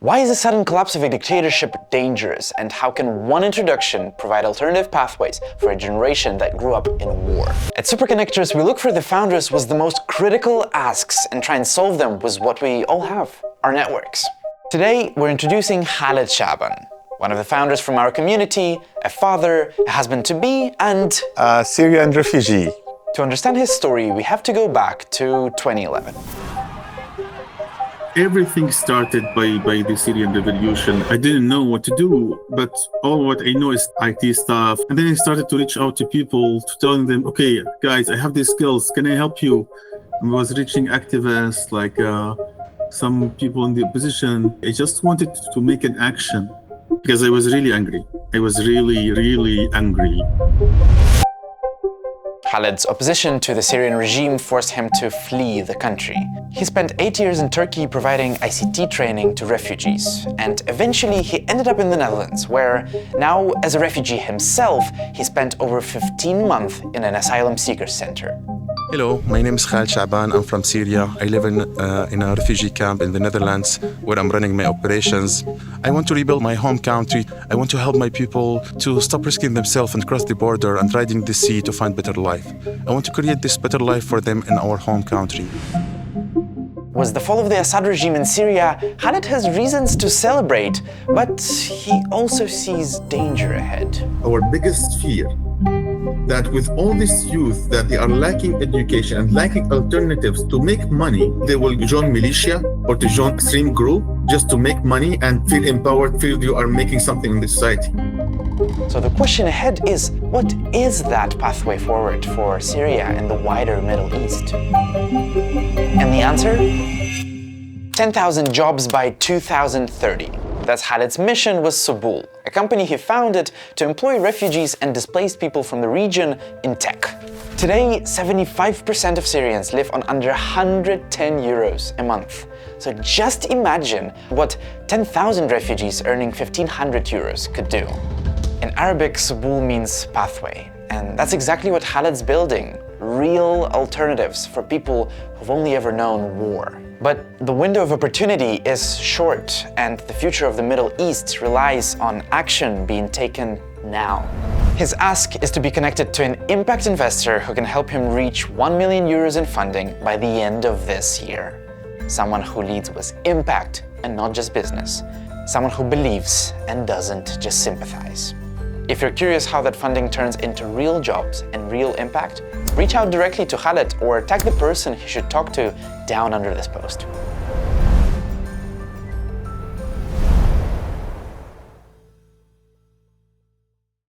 Why is the sudden collapse of a dictatorship dangerous, and how can one introduction provide alternative pathways for a generation that grew up in war? At Superconnectors, we look for the founders with the most critical asks and try and solve them with what we all have, our networks. Today, we're introducing Khaled Shaaban, one of the founders from our community, a father, a husband-to-be, and a Syrian refugee. To understand his story, we have to go back to 2011. Everything started by the Syrian revolution. I didn't know what to do, but all what I know is IT stuff. And then I started to reach out to people, to telling them, okay, guys, I have these skills. Can I help you? I was reaching activists, like some people in the opposition. I just wanted to make an action because I was really angry. I was really angry. Khaled's opposition to the Syrian regime forced him to flee the country. He spent 8 years in Turkey providing ICT training to refugees, and eventually he ended up in the Netherlands, where now, as a refugee himself, he spent over 15 months in an asylum seeker center. Hello, my name is Khaled Shaaban. I'm from Syria. I live in a refugee camp in the Netherlands where I'm running my operations. I want to rebuild my home country. I want to help my people to stop risking themselves and cross the border and riding the sea to find better life. I want to create this better life for them in our home country. With the fall of the Assad regime in Syria, Khaled has reasons to celebrate, but he also sees danger ahead. Our biggest fear that with all this youth that they are lacking education and lacking alternatives to make money, they will join militia or to join extreme group just to make money and feel empowered, feel you are making something in the society. So the question ahead is, what is that pathway forward for Syria and the wider Middle East? And the answer? 10,000 jobs by 2030. That's Khaled's mission with Subul, a company he founded to employ refugees and displaced people from the region in tech. Today, 75% of Syrians live on under 110 euros a month. So just imagine what 10,000 refugees earning 1,500 euros could do. In Arabic, Subul means pathway, and that's exactly what Khaled's building. Real alternatives for people who've only ever known war. But the window of opportunity is short, and the future of the Middle East relies on action being taken now. His ask is to be connected to an impact investor who can help him reach 1 million euros in funding by the end of this year. Someone who leads with impact and not just business. Someone who believes and doesn't just sympathize. If you're curious how that funding turns into real jobs and real impact, reach out directly to Khaled or tag the person he should talk to down under this post.